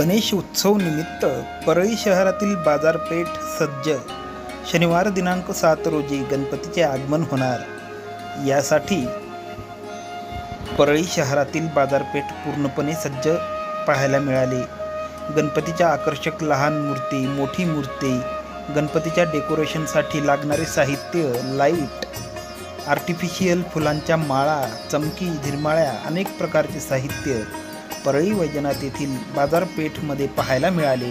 गणेश उत्सव निमित्त परळी शहरातील बाजारपेठ सज्ज। शनिवार दिनांक 7 रोजी गणपतीचे आगमन होणार, यासाठी परळी शहरातील बाजारपेठ पूर्णपणे सज्ज पाहायला मिळाली। गणपतीच्या आकर्षक लहान मूर्ती, मोठी मूर्ती, गणपतीच्या डेकोरेशनसाठी लागणारे साहित्य, लाईट, आर्टिफिशियल फुलांच्या माळा, चमकी, झिरमाळ्या, अनेक प्रकारचे साहित्य परळी वैजनाथ येथील बाजारपेठमध्ये पाहायला मिळाले।